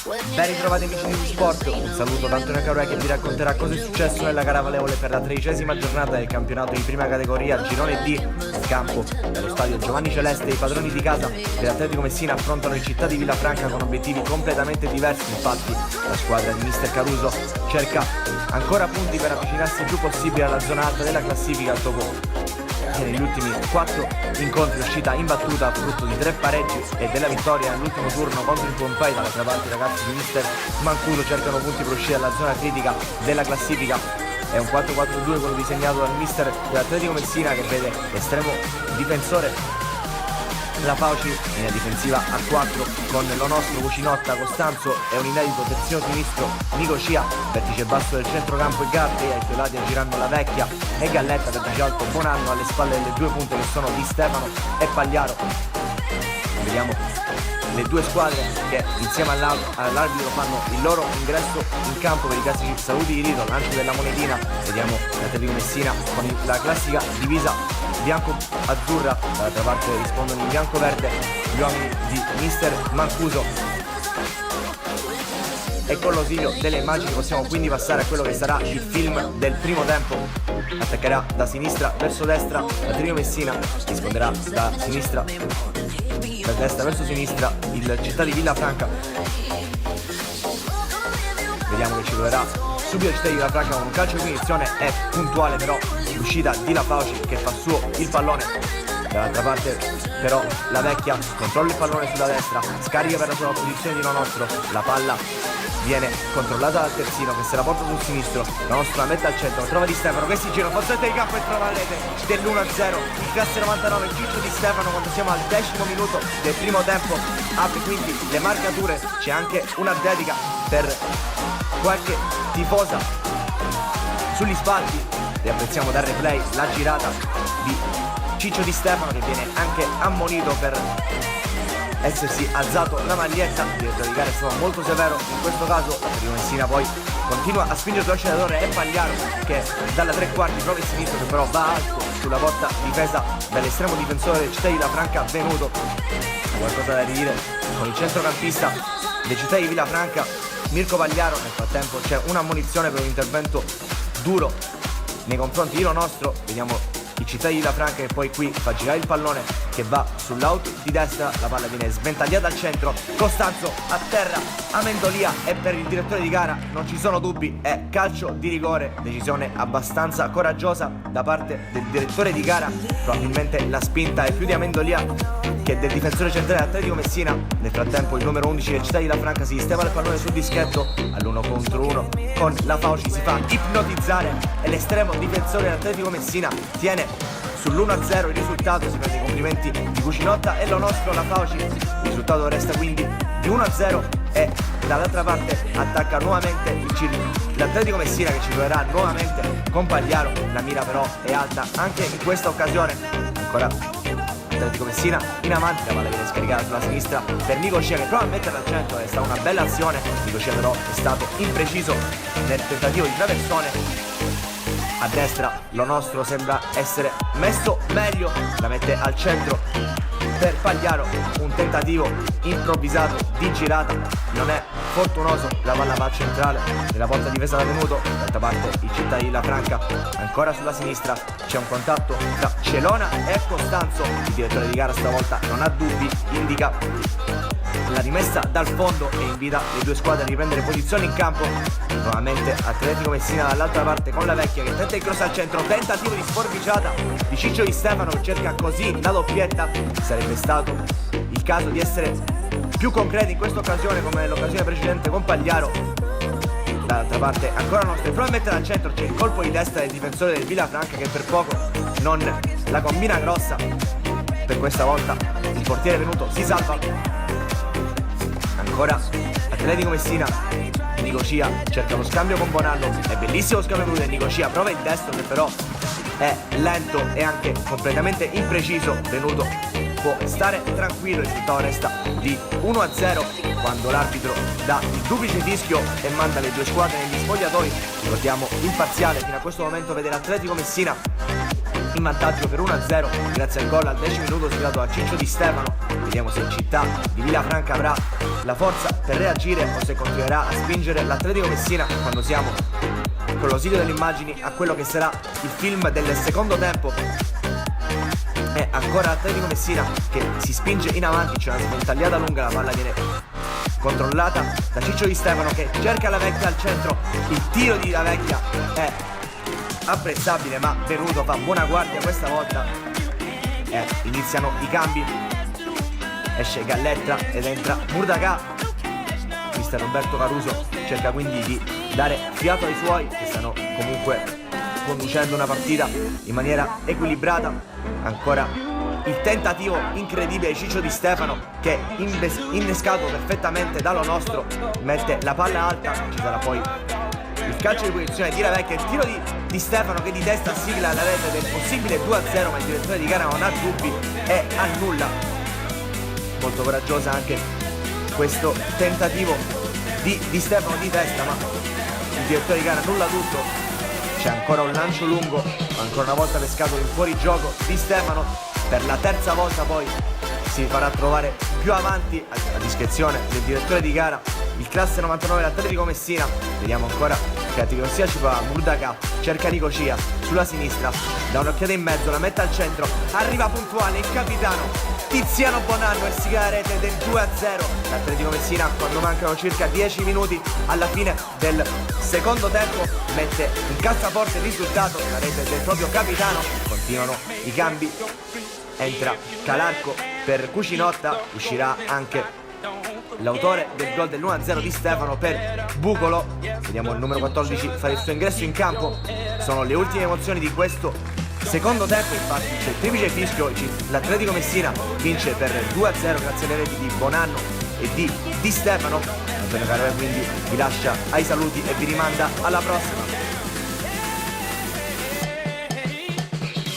Ben ritrovati amici di Sport, un saluto da Antonio Caroe che vi racconterà cosa è successo nella gara valevole per la 13ª giornata del campionato di prima categoria Girone D. In campo, dallo stadio Giovanni Celeste, i padroni di casa dell'Atletico Messina affrontano il Città di Villafranca con obiettivi completamente diversi. Infatti la squadra di mister Caruso cerca ancora punti per avvicinarsi il più possibile alla zona alta della classifica dopo che negli ultimi 4 incontri è uscita imbattuta frutto di 3 pareggi e della vittoria nell'ultimo turno contro il Pompei. Dall'altra parte i ragazzi di mister Mancuso cercano punti per uscire dalla zona critica della classifica. È un 4-4-2 quello disegnato dal mister dell'Atletico Messina, che vede l'estremo difensore La Fauci linea difensiva a 4 con lo nostro Cucinotta, Costanzo e un inedito terzino sinistro Nico Cia, vertice basso del centrocampo e Gatti, ai suoi lati aggirando La Vecchia e Galletta, vertice alto Bonanno, alle spalle delle due punte che sono Di Stefano e Pagliaro. Vediamo le due squadre che insieme all'arbitro fanno il loro ingresso in campo per i classici saluti di rito, lancio della monetina. Vediamo l'Atletico Messina con la classica divisa bianco-azzurra, dall'altra parte rispondono in bianco-verde gli uomini di mister Mancuso. E con l'ausilio delle immagini possiamo quindi passare a quello che sarà il film del primo tempo. Attaccherà da sinistra verso destra l'Atletico Messina, risponderà da sinistra, da destra verso sinistra il Città di Villafranca. Vediamo che ci troverà subito il Città di Villafranca con un calcio di punizione. È puntuale però l'uscita di La Fauci che fa suo il pallone. Dall'altra parte però La Vecchia controlla il pallone sulla destra, scarica per la sua posizione di Nonostro, la palla viene controllata dal terzino che se la porta sul sinistro, Nonostro la mette al centro, trova Di Stefano che si gira, forza di campo e trova la rete dell'1-0, il classe 99 Ciccio Di Stefano quando siamo al 10° minuto del primo tempo. Apre quindi le marcature, c'è anche una dedica per qualche tifosa sugli spalti. Riapprezziamo dal replay la girata di Ciccio Di Stefano che viene anche ammonito per essersi alzato la maglietta. Il direttore di gara è stato molto severo in questo caso. La Messina poi continua a spingere sull'acceleratore e Pagliaro che dalla 3/4 prova il sinistro che però va alto sulla porta difesa dall'estremo difensore del Città di Villafranca Venuto. Qualcosa da ridire con il centrocampista del Città di Villafranca Mirko Pagliaro. Nel frattempo c'è un'ammonizione per un intervento duro nei confronti di Nonostro. Vediamo il Città di Villafranca che poi qui fa girare il pallone che va sull'out di destra, la palla viene sventagliata al centro, Costanzo a terra, Amendolia, e per il direttore di gara non ci sono dubbi, è calcio di rigore. Decisione abbastanza coraggiosa da parte del direttore di gara, probabilmente la spinta è più di Amendolia che del difensore centrale dell'Atletico Messina. Nel frattempo il numero 11 del Città di Villafranca si sistema il pallone sul dischetto all'1 contro 1 con La Fauci, si fa ipnotizzare e l'estremo difensore dell'Atletico Messina tiene sull'1-0 il risultato. Si prende i complimenti di Cucinotta e lo nostro La Fauci. Il risultato resta quindi di 1-0 e dall'altra parte attacca nuovamente l'Atletico Messina che ci troverà nuovamente con Pagliaro. La mira però è alta anche in questa occasione. Ancora Atletico Messina in avanti, la palla viene scaricata sulla sinistra per Nico Cia che prova a metterla al centro. È stata una bella azione, Nico Cia però è stato impreciso nel tentativo di traversone. A destra lo nostro sembra essere messo meglio, la mette al centro per Pagliaro, un tentativo improvvisato di girata, non è fortunoso, la palla va al centrale della porta difesa da Venuto. D'altra parte il Città di Villafranca ancora sulla sinistra, c'è un contatto tra Celona e Costanzo. Il direttore di gara stavolta non ha dubbi, indica la rimessa dal fondo e invita le due squadre a riprendere posizione in campo. Nuovamente Atletico Messina dall'altra parte con La Vecchia che tenta il cross al centro, tentativo di sforbiciata di Ciccio Di Stefano che cerca così la doppietta. Sarebbe stato il caso di essere più concreti in questa occasione come nell'occasione precedente con Pagliaro. Dall'altra parte ancora nostro, prova a mettere al centro, c'è il colpo di testa del difensore del Villafranca che per poco non la combina grossa. Per questa volta il portiere Venuto si salva. Ancora Atletico Messina, Nico Cia cerca lo scambio con Bonanno, è bellissimo lo scambio con Nico Cia, prova il destro che però è lento e anche completamente impreciso. Venuto può stare tranquillo, il risultato resta di 1-0 quando l'arbitro dà il duplice fischio e manda le due squadre negli spogliatoi. Ricordiamo il parziale, fino a questo momento vede l'Atletico Messina in vantaggio per 1-0 grazie al gol al 10° minuto siglato da Ciccio Di Stefano. Vediamo se il Città di Villafranca avrà la forza per reagire o se continuerà a spingere l'Atletico Messina quando siamo con l'ausilio delle immagini a quello che sarà il film del secondo tempo. E ancora l'Atletico Messina che si spinge in avanti, c'è una sventagliata lunga, la palla viene controllata da Ciccio Di Stefano che cerca la Vecchia al centro, il tiro di La Vecchia è apprezzabile ma Venuto fa buona guardia questa volta e iniziano i cambi, esce Galletta ed entra Murdaka. Mister Roberto Caruso cerca quindi di dare fiato ai suoi che stanno comunque conducendo una partita in maniera equilibrata. Ancora il tentativo incredibile di Ciccio Di Stefano che innescato perfettamente dallo nostro mette la palla alta, ci sarà poi il calcio di punizione di La Vecchia, il tiro di Stefano che di testa sigla la rete del possibile 2-0 ma il direttore di gara non ha dubbi e annulla. Molto coraggiosa anche questo tentativo di Stefano di testa ma il direttore di gara annulla tutto. C'è ancora un lancio lungo, ancora una volta pescato in fuorigioco di Stefano, per la terza volta poi si farà trovare più avanti a discrezione del direttore di gara il classe 99 dell'Atletico Messina. Vediamo ancora che l'Atletico Messina ci prova, Murdaka cerca Nicosia sulla sinistra, da un'occhiata in mezzo, la mette al centro, arriva puntuale il capitano Tiziano Bonanno e sigla la rete del 2-0. L'Atletico Messina quando mancano circa 10 minuti alla fine del secondo tempo mette in cassaforte il risultato, la rete del proprio capitano. Continuano i cambi, entra Calarco per Cucinotta, uscirà anche l'autore del gol del 1-0 di Stefano per Bucolo. Vediamo il numero 14 fare il suo ingresso in campo. Sono le ultime emozioni di questo secondo tempo, infatti c'è il triplice fischio, l'Atletico Messina vince per 2-0 grazie alle reti di Bonanno e di Stefano. Antonio Caroe quindi vi lascia ai saluti e vi rimanda alla prossima.